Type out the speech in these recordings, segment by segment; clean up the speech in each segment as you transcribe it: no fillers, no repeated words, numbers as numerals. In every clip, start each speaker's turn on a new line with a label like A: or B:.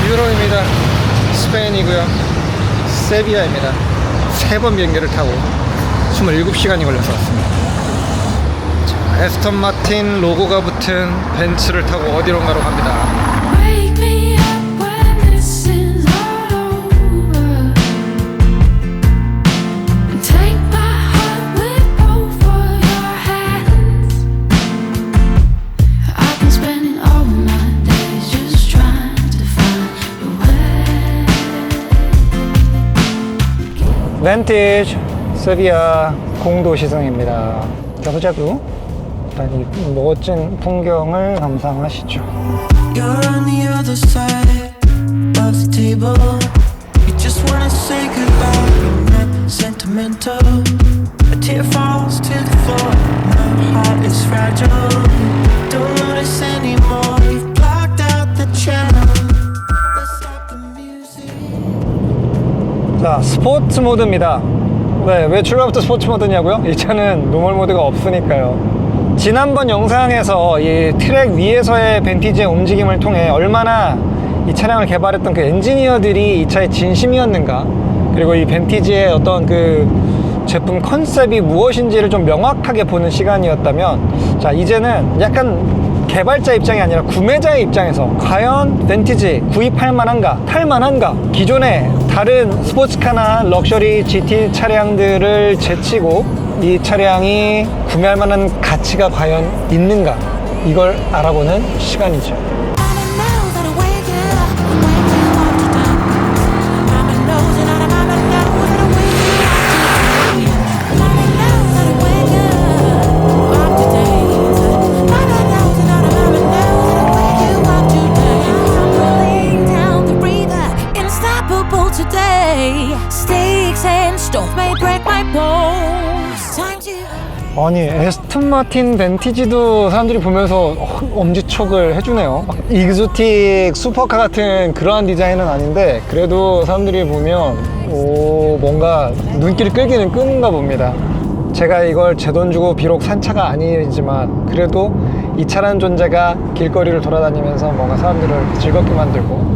A: 유럽입니다. 스페인이고요. 세비야입니다. 3번 비행기를 타고 27시간이 걸려서 왔습니다. 자, 에스턴 마틴 로고가 붙은 벤츠를 타고 어디론가로 갑니다.
B: Wake me up when this is all over, and take my heart with both of your hands. I've been spending all my days just trying to find a way.
A: 벤티지 세비야 공도시성입니다. 가보자고. 일단 이 멋진 풍경을 감상하시죠.
C: You're on the other side of the table. You just wanna say goodbye. You're not sentimental. A tear falls to the floor. My heart is fragile. Don't notice anymore. You've blocked out the channel. Let's stop the music.
A: 자, 스포츠 모드입니다. 왜 출발부터 스포츠 모드냐고요? 이 차는 노멀 모드가 없으니까요. 지난번 영상에서 이 트랙 위에서의 벤티지의 움직임을 통해 얼마나 이 차량을 개발했던 그 엔지니어들이 이 차의 진심이었는가, 그리고 이 벤티지의 어떤 그 제품 컨셉이 무엇인지를 좀 명확하게 보는 시간이었다면, 자, 이제는 약간 개발자 입장이 아니라 구매자의 입장에서 과연 벤티지 구입할 만한가, 탈 만한가, 기존의 다른 스포츠카나 럭셔리 GT 차량들을 제치고 이 차량이 구매할 만한 가치가 과연 있는가, 이걸 알아보는 시간이죠.
B: Sticks and stones may break my bones. Time to
A: 아니, 에스턴 마틴 벤티지도 사람들이 보면서 엄지척을 해주네요. 막 익조틱 슈퍼카 같은 그러한 디자인은 아닌데, 그래도 사람들이 보면 뭔가 눈길을 끌기는 끄는가 봅니다. 제가 이걸 제 돈 주고 비록 산 차가 아니지만 그래도 이 차라는 존재가 길거리를 돌아다니면서 뭔가 사람들을 즐겁게 만들고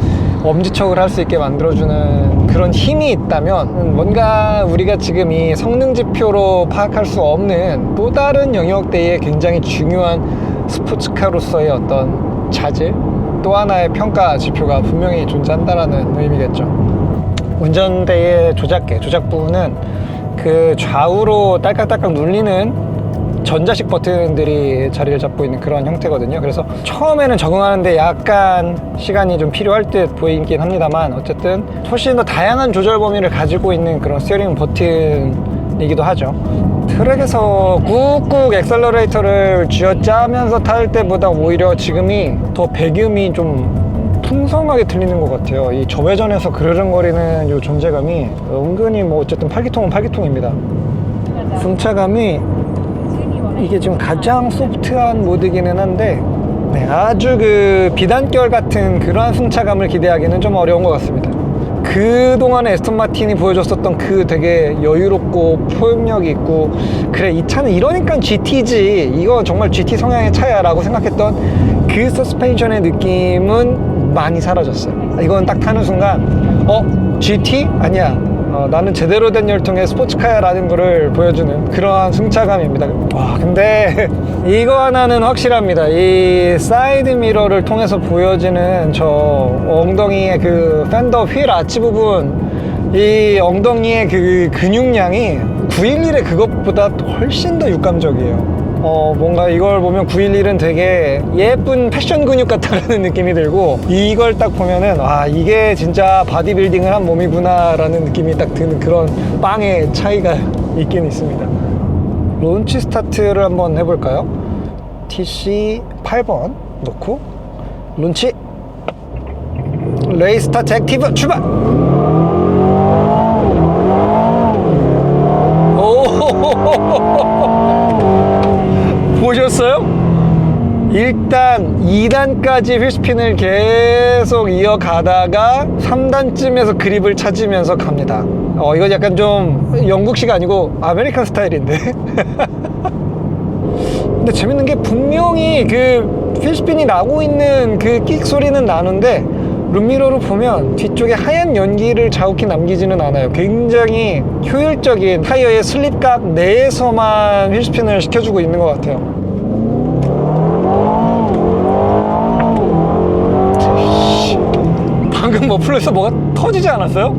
A: 엄지척을 할 수 있게 만들어주는 그런 힘이 있다면, 뭔가 우리가 지금 이 성능 지표로 파악할 수 없는 또 다른 영역대의 굉장히 중요한 스포츠카로서의 어떤 자질, 또 하나의 평가 지표가 분명히 존재한다라는 의미겠죠. 운전대의 조작 부분은 그 좌우로 딸깍딸깍 눌리는 전자식 버튼들이 자리를 잡고 있는 그런 형태거든요. 그래서 처음에는 적응하는데 약간 시간이 좀 필요할 듯 보이긴 합니다만, 어쨌든 훨씬 더 다양한 조절 범위를 가지고 있는 그런 스티어링 버튼이기도 하죠. 트랙에서 꾹꾹 엑셀러레이터를 쥐어짜면서 탈 때보다 오히려 지금이 더 배기음이 좀 풍성하게 들리는 것 같아요. 이 저회전에서 그르릉거리는 이 존재감이 은근히 뭐 어쨌든 8기통은 8기통입니다. 승차감이 이게 지금 가장 소프트한 모드기는 한데, 네, 아주 그 비단결 같은 그러한 승차감을 기대하기는 좀 어려운 것 같습니다. 그동안에 에스턴 마틴이 보여줬었던 그 되게 여유롭고 포용력이 있고, 그래 이 차는 이러니까 GT지, 이거 정말 GT 성향의 차야 라고 생각했던 그 서스펜션의 느낌은 많이 사라졌어요. 이건 딱 타는 순간 GT? 아니야, 나는 제대로 된 열통의 스포츠카야 라는 거를 보여주는 그러한 승차감입니다. 와, 근데 이거 하나는 확실합니다. 이 사이드 미러를 통해서 보여지는 저 엉덩이의 그 팬더 휠 아치 부분, 이 엉덩이의 그 근육량이 911의 그것보다 훨씬 더 육감적이에요. 뭔가 이걸 보면 911은 되게 예쁜 패션 근육 같다라는 느낌이 들고, 이걸 딱 보면은 이게 진짜 바디빌딩을 한 몸이구나 라는 느낌이 딱 드는 그런 빵의 차이가 있긴 있습니다. 론치 스타트를 한번 해볼까요? TC 8번 놓고 론치, 레이 스타트 액티브 출발! 보셨어요? 일단 2단까지 휠스핀을 계속 이어가다가 3단쯤에서 그립을 찾으면서 갑니다. 이거 약간 좀 영국식 아니고 아메리칸 스타일인데 근데 재밌는 게 분명히 그 휠스핀이 나고 있는 그 끽 소리는 나는데 룸미러로 보면 뒤쪽에 하얀 연기를 자욱히 남기지는 않아요. 굉장히 효율적인 타이어의 슬립각 내에서만 휠스핀을 시켜주고 있는 것 같아요. 방금 머플러에서 뭐가 터지지 않았어요?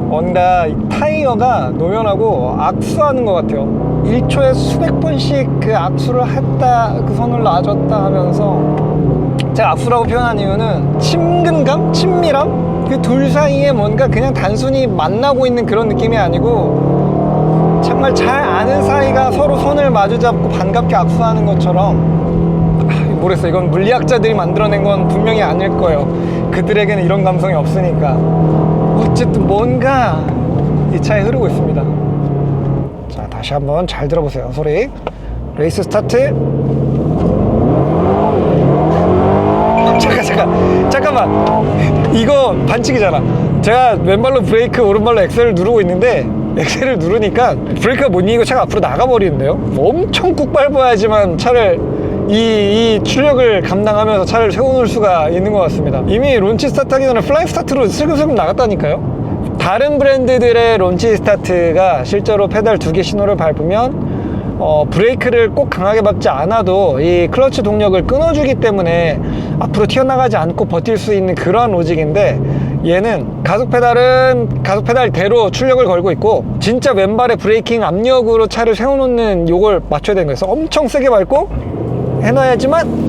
A: 뭔가 타이어가 노면하고 악수하는 것 같아요. 1초에 수백 번씩 그 악수를 했다, 그 손을 놔줬다 하면서, 제가 악수라고 표현한 이유는 친근감? 친밀함? 그 둘 사이에 뭔가 그냥 단순히 만나고 있는 그런 느낌이 아니고 정말 잘 아는 사이가 서로 손을 마주잡고 반갑게 악수하는 것처럼, 모르겠어요. 이건 물리학자들이 만들어낸 건 분명히 아닐 거예요. 그들에게는 이런 감성이 없으니까. 어쨌든 뭔가 이 차에 흐르고 있습니다. 자, 다시 한번 잘 들어보세요. 소리. 레이스 스타트. 잠깐만. 이거 반칙이잖아. 제가 왼발로 브레이크, 오른발로 엑셀을 누르고 있는데, 엑셀을 누르니까 브레이크가 못 이기고 차가 앞으로 나가버리는데요. 엄청 꾹 밟아야지만 차를 이 출력을 감당하면서 차를 세워놓을 수가 있는 것 같습니다. 이미 론치 스타트 하기 전에 플라잉 스타트로 슬금슬금 나갔다니까요. 다른 브랜드들의 론치 스타트가 실제로 페달 2개 신호를 밟으면 브레이크를 꼭 강하게 밟지 않아도 이 클러치 동력을 끊어주기 때문에 앞으로 튀어나가지 않고 버틸 수 있는 그러한 로직인데, 얘는 가속 페달대로 출력을 걸고 있고, 진짜 왼발의 브레이킹 압력으로 차를 세워놓는 요걸 맞춰야 되는 거예요. 그래서 엄청 세게 밟고 해놔야지만,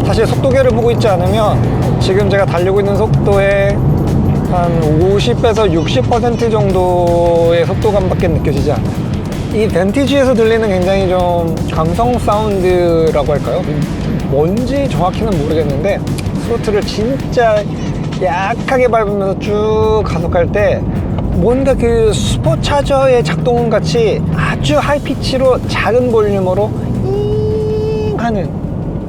A: 사실 속도계를 보고 있지 않으면 지금 제가 달리고 있는 속도의 한 50에서 60% 정도의 속도감밖에 느껴지지 않아요. 이 벤티지에서 들리는 굉장히 좀 감성 사운드라고 할까요? 뭔지 정확히는 모르겠는데, 스로틀을 진짜 약하게 밟으면서 쭉 가속할 때 뭔가 그 슈퍼차저의 작동 같이 아주 하이피치로 작은 볼륨으로 잉 하는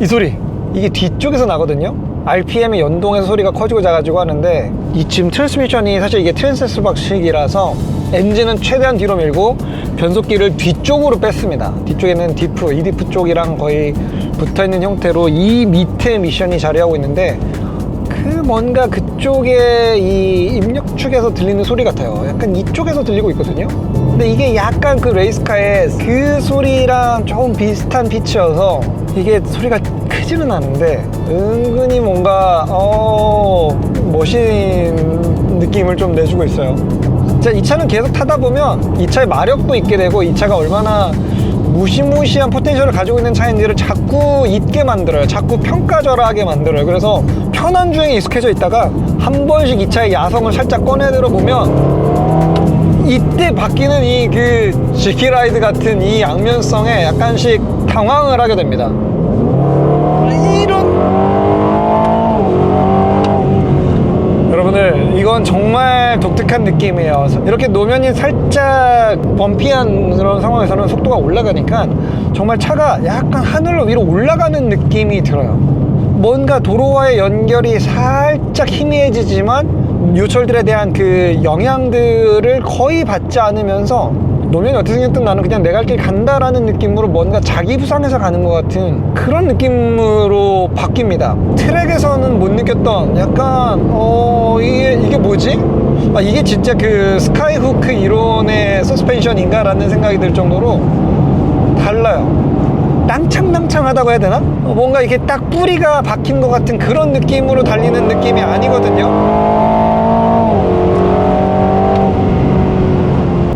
A: 이 소리, 이게 뒤쪽에서 나거든요. RPM에 연동해서 소리가 커지고 작아지고 하는데, 이 지금 트랜스미션이 사실 이게 트랜스레스 방식이라서 엔진은 최대한 뒤로 밀고 변속기를 뒤쪽으로 뺐습니다. 뒤쪽에는 디프, 이디프 쪽이랑 거의 붙어있는 형태로 이 밑에 미션이 자리하고 있는데, 그 뭔가 그쪽에 이 입력축에서 들리는 소리 같아요. 약간 이쪽에서 들리고 있거든요. 근데 이게 약간 그 레이스카의 그 소리랑 조금 비슷한 피치여서 이게 소리가 크지는 않은데 은근히 뭔가 멋진 느낌을 좀 내주고 있어요. 진짜 이 차는 계속 타다 보면 이 차의 마력도 있게 되고, 이 차가 얼마나 무시무시한 포텐셜을 가지고 있는 차인지를 자꾸 잊게 만들어요. 자꾸 평가절하하게 만들어요. 그래서 편한 주행에 익숙해져 있다가 한 번씩 이 차의 야성을 살짝 꺼내들어 보면 이때 바뀌는 이 그 GT라이드 같은 이 양면성에 약간씩 당황을 하게 됩니다. 여러분들, 이건 정말 독특한 느낌이에요. 이렇게 노면이 살짝 범피한 그런 상황에서는 속도가 올라가니까 정말 차가 약간 하늘로 위로 올라가는 느낌이 들어요. 뭔가 도로와의 연결이 살짝 희미해지지만 요철들에 대한 그 영향들을 거의 받지 않으면서 노면이 어떻게 생겼든 나는 그냥 내 갈 길 간다라는 느낌으로 뭔가 자기 부상해서 가는 것 같은 그런 느낌으로 바뀝니다. 트랙에서는 못 느꼈던 약간 이게 뭐지? 이게 진짜 그 스카이후크 이론의 서스펜션인가? 라는 생각이 들 정도로 달라요. 낭창낭창하다고 해야 되나? 뭔가 이게 딱 뿌리가 박힌 것 같은 그런 느낌으로 달리는 느낌이 아니거든요.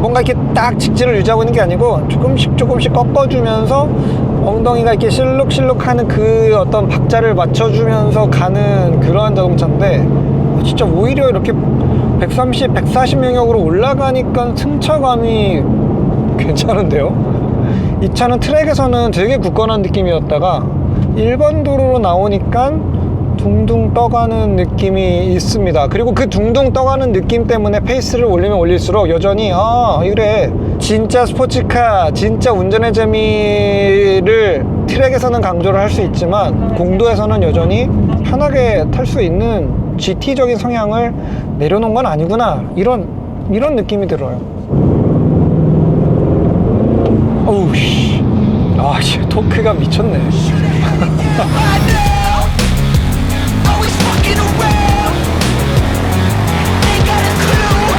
A: 뭔가 이렇게 딱 직진을 유지하고 있는 게 아니고 조금씩 꺾어주면서 엉덩이가 이렇게 실룩실룩하는 그 어떤 박자를 맞춰주면서 가는 그러한 자동차인데 진짜 오히려 이렇게 130, 140 영역으로 올라가니까 승차감이 괜찮은데요? 이 차는 트랙에서는 되게 굳건한 느낌이었다가 일반 도로로 나오니까 둥둥 떠가는 느낌이 있습니다. 그리고 그 둥둥 떠가는 느낌 때문에 페이스를 올리면 올릴수록 여전히 이래 진짜 스포츠카, 진짜 운전의 재미를 트랙에서는 강조를 할 수 있지만 공도에서는 여전히 편하게 탈 수 있는 GT적인 성향을 내려놓은 건 아니구나, 이런 느낌이 들어요. 어우 씨, 토크가 미쳤네.
C: Always fucking around. Ain't got a clue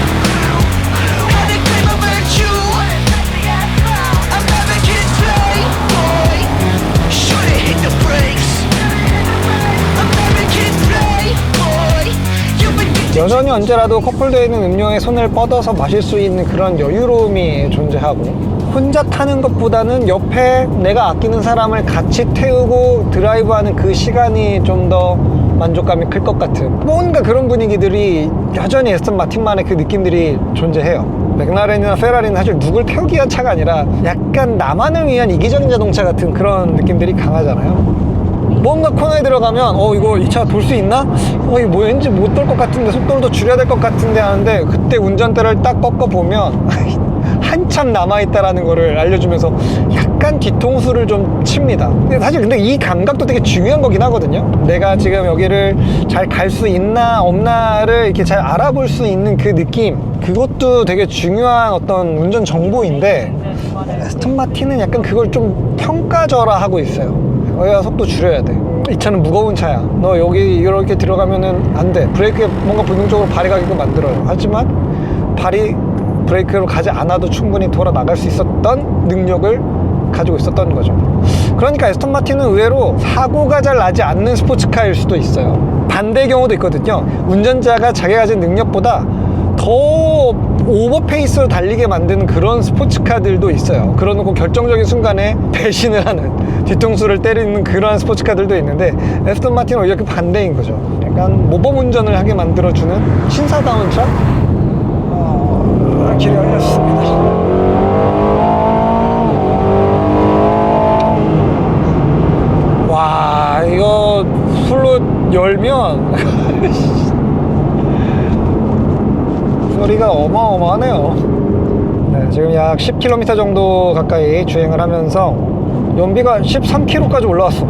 C: how to claim a virtue. American playboy, should've hit the brakes. American playboy, you've been
A: 여전히 언제라도 커플되어 있는 음료에 손을 뻗어서 마실 수 있는 그런 여유로움이 존재하고, 혼자 타는 것보다는 옆에 내가 아끼는 사람을 같이 태우고 드라이브하는 그 시간이 좀 더 만족감이 클 것 같은 뭔가 그런 분위기들이 여전히 에스턴 마틴만의 그 느낌들이 존재해요. 맥라렌이나 페라리는 사실 누굴 태우기 위한 차가 아니라 약간 나만을 위한 이기적인 자동차 같은 그런 느낌들이 강하잖아요. 뭔가 코너에 들어가면 이거 이 차 돌 수 있나? 이거 뭐 왠지 못 돌 것 같은데, 속도를 더 줄여야 될 것 같은데 하는데, 그때 운전대를 딱 꺾어보면 한참 남아있다라는 거를 알려주면서 약간 뒤통수를 좀 칩니다. 근데 이 감각도 되게 중요한 거긴 하거든요. 내가 지금 여기를 잘 갈 수 있나 없나를 이렇게 잘 알아볼 수 있는 그 느낌, 그것도 되게 중요한 어떤 운전 정보인데, 에스턴 마틴은 약간 그걸 좀 평가절하하고 있어요. 야, 속도 줄여야 돼. 이 차는 무거운 차야. 너 여기 이렇게 들어가면은 안 돼. 브레이크에 뭔가 본능적으로 발이 가게끔 만들어요. 하지만 브레이크로 가지 않아도 충분히 돌아 나갈 수 있었던 능력을 가지고 있었던 거죠. 그러니까 에스턴 마틴은 의외로 사고가 잘 나지 않는 스포츠카일 수도 있어요. 반대의 경우도 있거든요. 운전자가 자기가 가진 능력보다 더 오버페이스로 달리게 만드는 그런 스포츠카들도 있어요. 그러놓고 결정적인 순간에 배신을 하는, 뒤통수를 때리는 그러한 스포츠카들도 있는데, 에스턴 마틴은 오히려 그 반대인 거죠. 약간 모범 운전을 하게 만들어주는 신사다운 차? 길이 열렸습니다. 와, 이거 풀로 열면 소리가 어마어마하네요. 네, 지금 약 10km 정도 가까이 주행을 하면서 연비가 13km까지 올라왔어.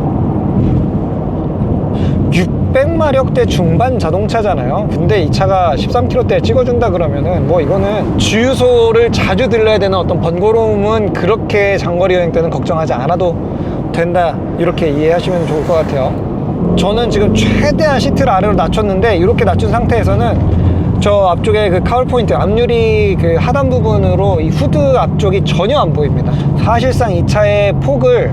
A: 600마력대 중반 자동차잖아요. 근데 이 차가 13km대 찍어준다 그러면은 뭐 이거는 주유소를 자주 들러야 되는 어떤 번거로움은 그렇게 장거리 여행 때는 걱정하지 않아도 된다, 이렇게 이해하시면 좋을 것 같아요. 저는 지금 최대한 시트를 아래로 낮췄는데, 이렇게 낮춘 상태에서는 저 앞쪽에 그 카울 포인트, 앞유리 그 하단 부분으로 이 후드 앞쪽이 전혀 안 보입니다. 사실상 이 차의 폭을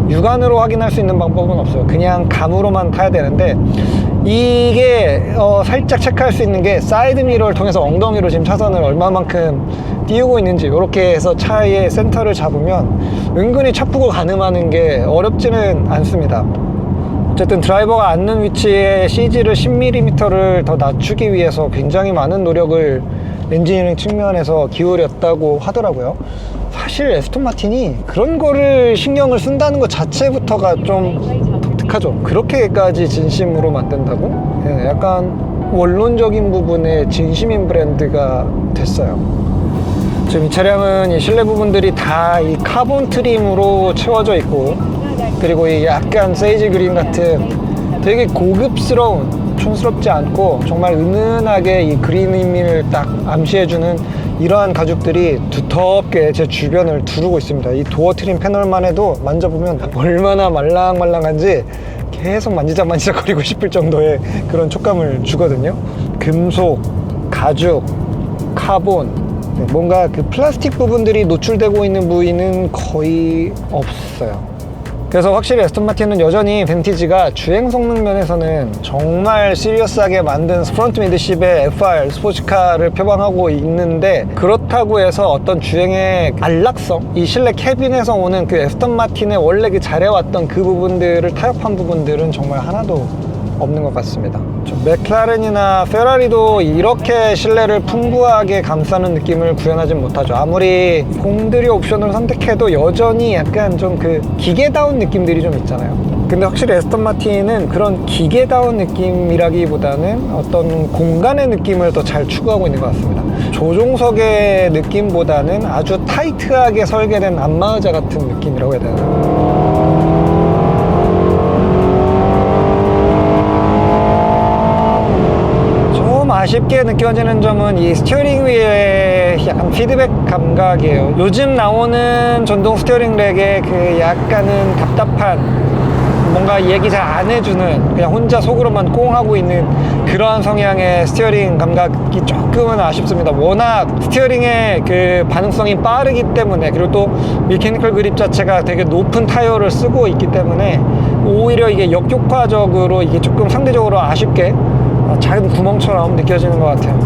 A: 육안으로 확인할 수 있는 방법은 없어요. 그냥 감으로만 타야 되는데, 이게 살짝 체크할 수 있는 게 사이드 미러를 통해서 엉덩이로 지금 차선을 얼마만큼 띄우고 있는지, 이렇게 해서 차의 센터를 잡으면 은근히 차폭을 가늠하는 게 어렵지는 않습니다. 어쨌든 드라이버가 앉는 위치에 CG를 10mm를 더 낮추기 위해서 굉장히 많은 노력을 엔지니어링 측면에서 기울였다고 하더라고요. 사실 에스턴 마틴이 그런 거를 신경을 쓴다는 것 자체부터가 좀 독특하죠. 그렇게까지 진심으로 만든다고? 예, 약간 원론적인 부분에 진심인 브랜드가 됐어요. 지금 이 차량은 이 실내 부분들이 다 이 카본 트림으로 채워져 있고, 그리고 이 약간 세이지 그린 같은 되게 고급스러운, 촌스럽지 않고 정말 은은하게 이 그린임을 딱 암시해주는 이러한 가죽들이 두텁게 제 주변을 두르고 있습니다. 이 도어 트림 패널만 해도 만져보면 얼마나 말랑말랑한지 계속 만지작거리고 싶을 정도의 그런 촉감을 주거든요. 금속, 가죽, 카본, 뭔가 그 플라스틱 부분들이 노출되고 있는 부위는 거의 없어요. 그래서 확실히 에스턴 마틴은 여전히 벤티지가 주행 성능 면에서는 정말 시리어스하게 만든 프론트 미드십의 FR 스포츠카를 표방하고 있는데, 그렇다고 해서 어떤 주행의 안락성, 이 실내 캐빈에서 오는 그 에스턴 마틴의 원래 그 잘해왔던 그 부분들을 타협한 부분들은 정말 하나도 없는 것 같습니다. 맥라렌이나 페라리도 이렇게 실내를 풍부하게 감싸는 느낌을 구현하진 못하죠. 아무리 공들여 옵션을 선택해도 여전히 약간 좀 그 기계다운 느낌들이 좀 있잖아요. 근데 확실히 에스턴 마틴은 그런 기계다운 느낌이라기보다는 어떤 공간의 느낌을 더 잘 추구하고 있는 것 같습니다. 조종석의 느낌보다는 아주 타이트하게 설계된 안마의자 같은 느낌이라고 해야 되나? 아쉽게 느껴지는 점은 이 스티어링 휠의 약간 피드백 감각이에요. 요즘 나오는 전동 스티어링 렉의 그 약간은 답답한, 뭔가 얘기 잘 안 해주는, 그냥 혼자 속으로만 꽁 하고 있는 그러한 성향의 스티어링 감각이 조금은 아쉽습니다. 워낙 스티어링의 그 반응성이 빠르기 때문에, 그리고 또 미케니컬 그립 자체가 되게 높은 타이어를 쓰고 있기 때문에 오히려 이게 역효과적으로 이게 조금 상대적으로 아쉽게 작은 구멍처럼 느껴지는 것 같아요.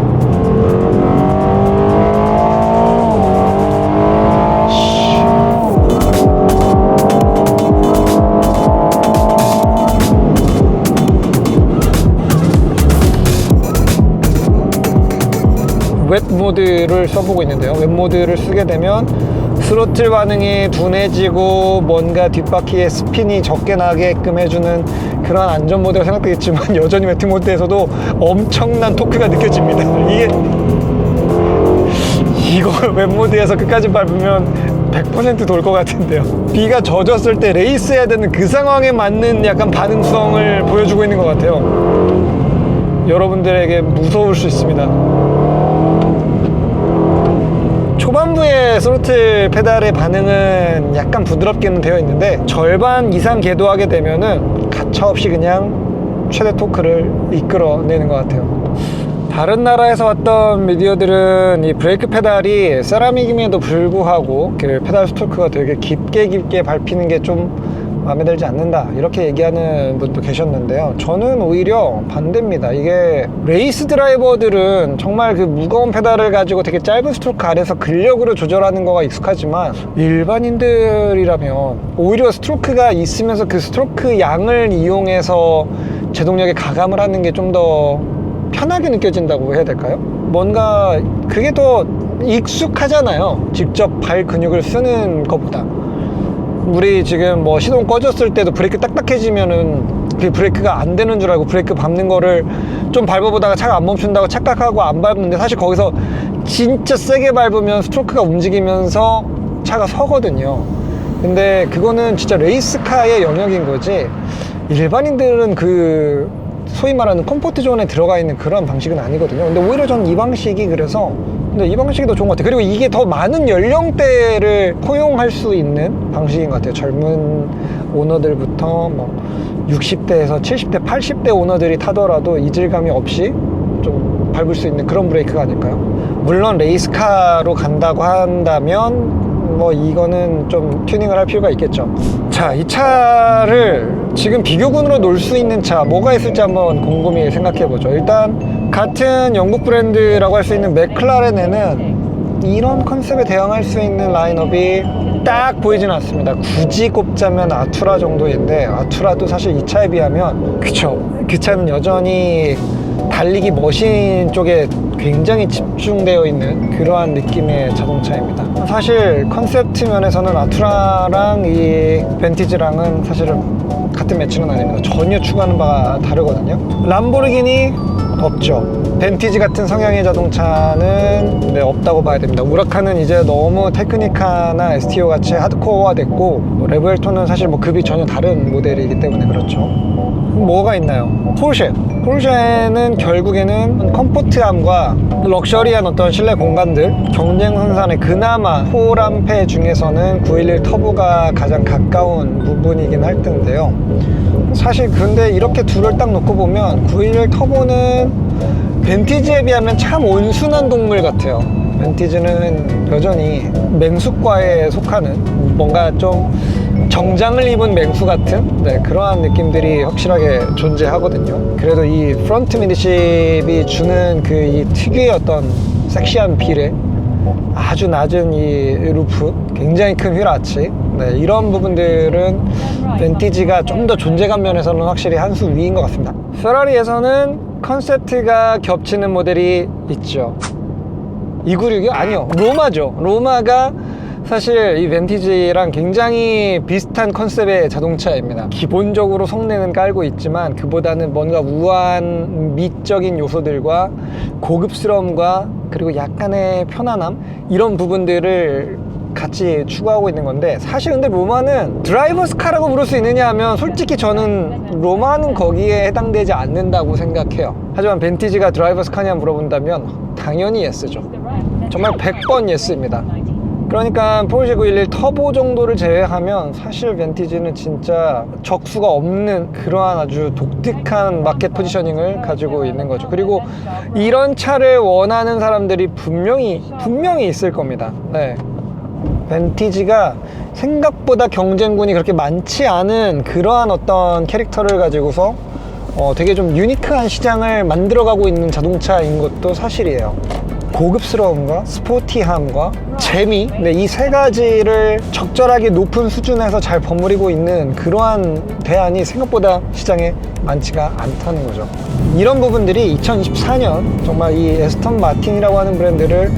A: 웻 모드를 써보고 있는데요. 웻 모드를 쓰게 되면 스로틀 반응이 둔해지고 뭔가 뒷바퀴에 스핀이 적게 나게끔 해주는 그런 안전 모드가 생각되겠지만, 여전히 매트 모드에서도 엄청난 토크가 느껴집니다. 이걸 웻 모드에서 끝까지 밟으면 100% 돌 것 같은데요. 비가 젖었을 때 레이스해야 되는 그 상황에 맞는 약간 반응성을 보여주고 있는 것 같아요. 여러분들에게 무서울 수 있습니다. 초반부의 스로틀 페달의 반응은 약간 부드럽게는 되어 있는데, 절반 이상 궤도하게 되면은 가차없이 그냥 최대 토크를 이끌어내는 것 같아요. 다른 나라에서 왔던 미디어들은 이 브레이크 페달이 세라믹임에도 불구하고 그 페달 스토크가 되게 깊게 밟히는 게 좀 마음에 들지 않는다, 이렇게 얘기하는 분도 계셨는데요. 저는 오히려 반대입니다. 이게 레이스 드라이버들은 정말 그 무거운 페달을 가지고 되게 짧은 스트로크 아래서 근력으로 조절하는 거가 익숙하지만, 일반인들이라면 오히려 스트로크가 있으면서 그 스트로크 양을 이용해서 제동력에 가감을 하는 게 좀 더 편하게 느껴진다고 해야 될까요? 뭔가 그게 더 익숙하잖아요. 직접 발 근육을 쓰는 것보다. 우리 지금 뭐 시동 꺼졌을 때도 브레이크 딱딱해지면은 그 브레이크가 안 되는 줄 알고 브레이크 밟는 거를 좀 밟아보다가 차가 안 멈춘다고 착각하고 안 밟는데, 사실 거기서 진짜 세게 밟으면 스트로크가 움직이면서 차가 서거든요. 근데 그거는 진짜 레이스카의 영역인 거지, 일반인들은 그 소위 말하는 컴포트 존에 들어가 있는 그런 방식은 아니거든요. 근데 오히려 저는 이 방식이, 그래서 근데 이 방식이 더 좋은 것 같아요. 그리고 이게 더 많은 연령대를 포용할 수 있는 방식인 것 같아요. 젊은 오너들부터 뭐 60대에서 70대, 80대 오너들이 타더라도 이질감이 없이 좀 밟을 수 있는 그런 브레이크가 아닐까요? 물론 레이스카로 간다고 한다면 뭐 이거는 좀 튜닝을 할 필요가 있겠죠. 자, 이 차를 지금 비교군으로 놓을 수 있는 차 뭐가 있을지 한번 곰곰이 생각해보죠. 일단 같은 영국 브랜드라고 할 수 있는 맥클라렌에는 이런 컨셉에 대응할 수 있는 라인업이 딱 보이지는 않습니다. 굳이 꼽자면 아투라 정도인데, 아투라도 사실 이 차에 비하면, 그쵸, 그 차는 여전히 달리기 머신 쪽에 굉장히 집중되어 있는 그러한 느낌의 자동차입니다. 사실 컨셉트 면에서는 아투라랑 이 벤티지랑은 사실은 같은 매치는 아닙니다. 전혀 추구하는 바가 다르거든요. 람보르기니 없죠. 벤티지 같은 성향의 자동차는 없다고 봐야 됩니다. 우라칸은 이제 너무 테크니카나 STO 같이 하드코어화 됐고, 레브엘톤은 사실 뭐 급이 전혀 다른 모델이기 때문에 그렇죠. 뭐가 있나요? 포르쉐는 결국에는 컴포트함과 럭셔리한 어떤 실내 공간들, 경쟁선상의 그나마 4람페 중에서는 911 터보가 가장 가까운 부분이긴 할 텐데요. 사실 근데 이렇게 둘을 딱 놓고 보면 911 터보는 벤티지에 비하면 참 온순한 동물 같아요. 벤티지는 여전히 맹수과에 속하는, 뭔가 좀 정장을 입은 맹수 같은 그러한 느낌들이 확실하게 존재하거든요. 그래도 이 프론트 미드십이 주는 그 이 특유의 어떤 섹시한 비례, 아주 낮은 이 루프, 굉장히 큰 휠 아치, 이런 부분들은 벤티지가 좀 더 존재감 면에서는 확실히 한 수 위인 것 같습니다. 페라리에서는 컨셉트가 겹치는 모델이 있죠. 296이요? 아니요, 로마죠. 로마가 사실 이 벤티지랑 굉장히 비슷한 컨셉의 자동차입니다. 기본적으로 성능은 깔고 있지만 그보다는 뭔가 우아한 미적인 요소들과 고급스러움과 그리고 약간의 편안함, 이런 부분들을 같이 추구하고 있는 건데, 사실 근데 로마는 드라이버스 카라고 부를 수 있느냐 하면 솔직히 저는 로마는 거기에 해당되지 않는다고 생각해요. 하지만 벤티지가 드라이버스 카냐 물어본다면 당연히 예스죠. 정말 100번 예스입니다. 그러니까 포르쉐 911 터보 정도를 제외하면 사실 벤티지는 진짜 적수가 없는 그러한 아주 독특한 마켓 포지셔닝을 가지고 있는 거죠. 그리고 이런 차를 원하는 사람들이 분명히 있을 겁니다. 벤티지가 생각보다 경쟁군이 그렇게 많지 않은 그러한 어떤 캐릭터를 가지고서 되게 좀 유니크한 시장을 만들어가고 있는 자동차인 것도 사실이에요. 고급스러움과 스포티함과 재미, 이 세 가지를 적절하게 높은 수준에서 잘 버무리고 있는 그러한 대안이 생각보다 시장에 많지가 않다는 거죠. 이런 부분들이 2024년 정말 이 에스턴 마틴이라고 하는 브랜드를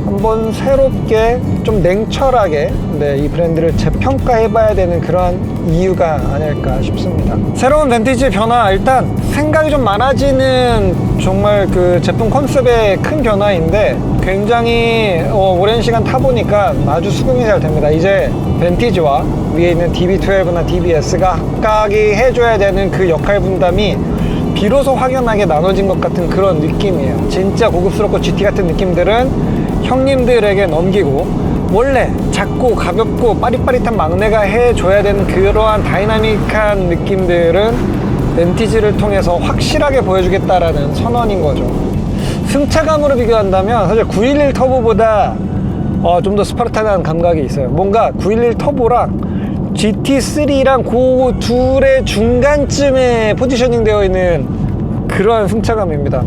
A: 한번 새롭게 좀 냉철하게 이 브랜드를 재평가해봐야 되는 그러한 이유가 아닐까 싶습니다. 새로운 벤티지 변화, 일단 생각이 좀 많아지는 정말 그 제품 컨셉의 큰 변화인데, 굉장히 오랜 시간 타보니까 아주 수긍이 잘 됩니다. 이제 벤티지와 위에 있는 DB12나 DBS가 각각이 해줘야 되는 그 역할 분담이 비로소 확연하게 나눠진 것 같은 그런 느낌이에요. 진짜 고급스럽고 GT 같은 느낌들은 형님들에게 넘기고, 원래 작고 가볍고 빠릿빠릿한 막내가 해줘야 되는 그러한 다이나믹한 느낌들은 벤티지를 통해서 확실하게 보여주겠다라는 선언인 거죠. 승차감으로 비교한다면 사실 911 터보보다 좀 더 스파르타한 감각이 있어요. 뭔가 911 터보랑 GT3랑 그 둘의 중간쯤에 포지셔닝 되어 있는 그러한 승차감입니다.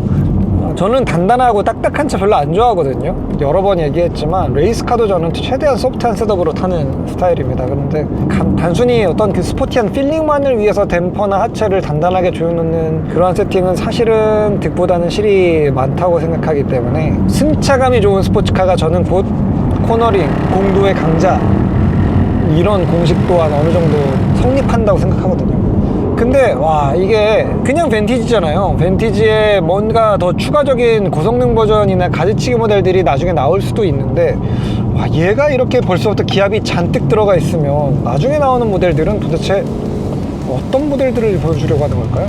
A: 저는 단단하고 딱딱한 차 별로 안 좋아하거든요. 여러 번 얘기했지만 레이스카도 저는 최대한 소프트한 셋업으로 타는 스타일입니다. 그런데 단순히 어떤 그 스포티한 필링만을 위해서 댐퍼나 하체를 단단하게 조여놓는 그러한 세팅은 사실은 득보다는 실이 많다고 생각하기 때문에, 승차감이 좋은 스포츠카가 저는 곧 코너링, 공도의 강자, 이런 공식 또한 어느 정도 성립한다고 생각하거든요. 근데 와, 이게 그냥 벤티지잖아요. 벤티지에 뭔가 더 추가적인 고성능 버전이나 가지치기 모델들이 나중에 나올 수도 있는데, 와, 얘가 이렇게 벌써부터 기압이 잔뜩 들어가 있으면 나중에 나오는 모델들은 도대체 어떤 모델들을 보여주려고 하는 걸까요?